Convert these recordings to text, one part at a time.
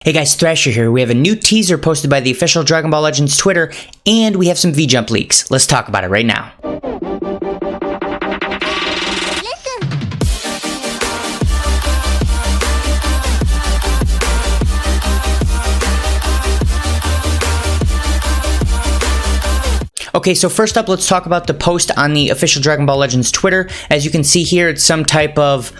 Hey guys, Thrasher here. We have a new teaser posted by the official Dragon Ball Legends Twitter, and we have some V-Jump leaks. Let's talk about it right now. Okay, so first up, let's talk about the post on the official Dragon Ball Legends Twitter. As you can see here, it's some type of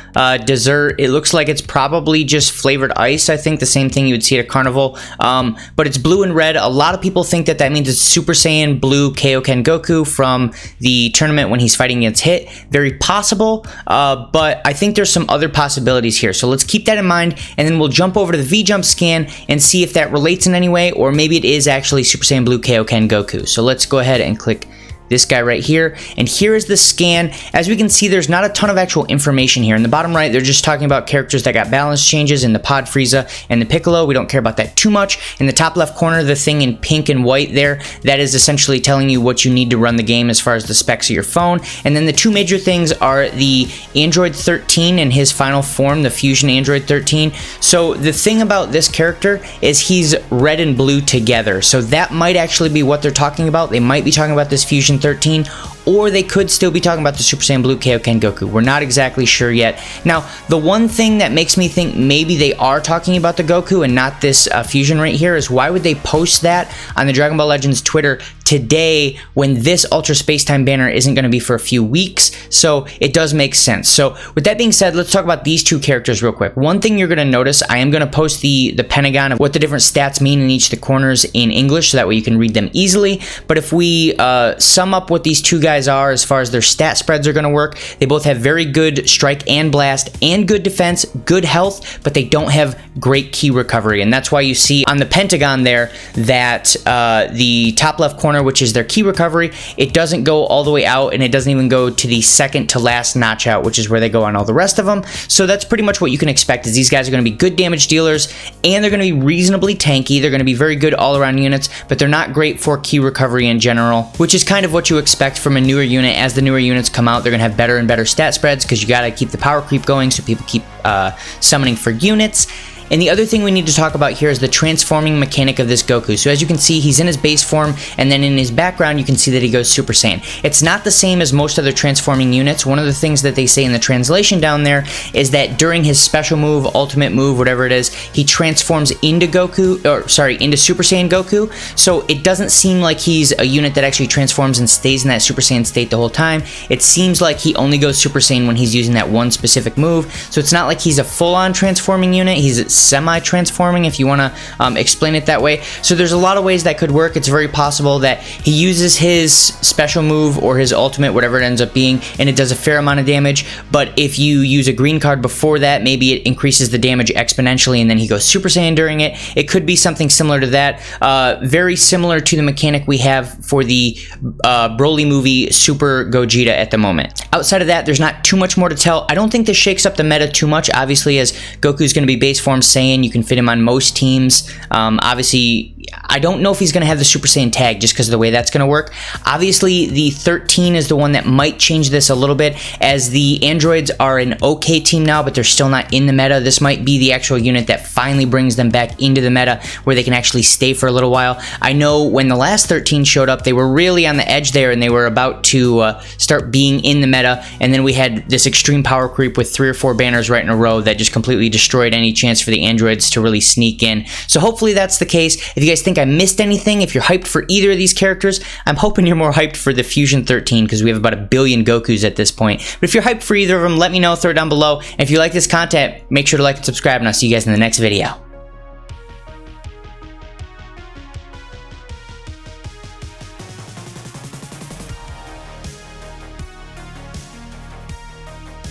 dessert. It looks like it's probably just flavored ice, I think, the same thing you would see at a carnival. But it's blue and red. A lot of people think that that means it's Super Saiyan Blue Kaioken Goku from the tournament when he's fighting against Hit. Very possible, but I think there's some other possibilities here. So let's keep that in mind, and then we'll jump over to the V-Jump scan and see if that relates in any way, or maybe it is actually Super Saiyan Blue Kaioken Goku. So let's go ahead and click this guy right here, and here is the scan. As we can see, there's not a ton of actual information here. In the bottom right, they're just talking about characters that got balance changes in the Pod Frieza and the Piccolo. We don't care about that too much. In the top left corner, the thing in pink and white there, that is essentially telling you what you need to run the game as far as the specs of your phone. And then the two major things are the Android 13 and his final form, the Fusion Android 13. So the thing about this character is he's red and blue together. So that might actually be what they're talking about. They might be talking about this Fusion 13, or they could still be talking about the Super Saiyan Blue Kaioken Goku. We're not exactly sure yet. Now, the one thing that makes me think maybe they are talking about the Goku and not this Fusion right here is why would they post that on the Dragon Ball Legends Twitter today when this Ultra Space Time banner isn't going to be for a few weeks? So it does make sense. So with that being said, let's talk about these two characters real quick. One thing you're going to notice, I am going to post the Pentagon of what the different stats mean in each of the corners in English, so that way you can read them easily. But if we sum up what these two guys are as far as their stat spreads are going to work, they both have very good strike and blast and good defense, good health, but they don't have great key recovery. And that's why you see on the Pentagon there that the top left corner, which is their key recovery, it doesn't go all the way out, and it doesn't even go to the second to last notch out, which is where they go on all the rest of them. So that's pretty much what you can expect, is these guys are going to be good damage dealers, and they're going to be reasonably tanky. They're going to be very good all-around units, but they're not great for key recovery in general, which is kind of what you expect from a newer unit. As the newer units come out, they're going to have better and better stat spreads because you got to keep the power creep going, so people keep summoning for units. And the other thing we need to talk about here is the transforming mechanic of this Goku. So as you can see, he's in his base form, and then in his background, you can see that he goes Super Saiyan. It's not the same as most other transforming units. One of the things that they say in the translation down there is that during his special move, ultimate move, whatever it is, he transforms into into Super Saiyan Goku. So it doesn't seem like he's a unit that actually transforms and stays in that Super Saiyan state the whole time. It seems like he only goes Super Saiyan when he's using that one specific move. So it's not like he's a full-on transforming unit. He's semi-transforming, if you want to explain it that way. So there's a lot of ways that could work. It's very possible that he uses his special move or his ultimate, whatever it ends up being, and it does a fair amount of damage. But if you use a green card before that, maybe it increases the damage exponentially, and then he goes Super Saiyan during it. It could be something similar to that. Very similar to the mechanic we have for the Broly movie Super Gogeta at the moment. Outside of that, there's not too much more to tell. I don't think this shakes up the meta too much, obviously, as Goku's going to be base form Saiyan. You can fit him on most teams. Obviously, I don't know if he's going to have the Super Saiyan tag just because of the way that's going to work. Obviously, the 13 is the one that might change this a little bit, as the androids are an okay team now, but they're still not in the meta. This might be the actual unit that finally brings them back into the meta, where they can actually stay for a little while. I know when the last 13 showed up, they were really on the edge there, and they were about to start being in the meta, and then we had this extreme power creep with 3 or 4 banners right in a row that just completely destroyed any chance for the androids to really sneak in. So hopefully that's the case. If you guys think I missed anything, if you're hyped for either of these characters, I'm hoping you're more hyped for the Fusion 13, because we have about 1 billion Gokus at this point. But if you're hyped for either of them, let me know, throw it down below. And if you like this content, make sure to like and subscribe, and I'll see you guys in the next video.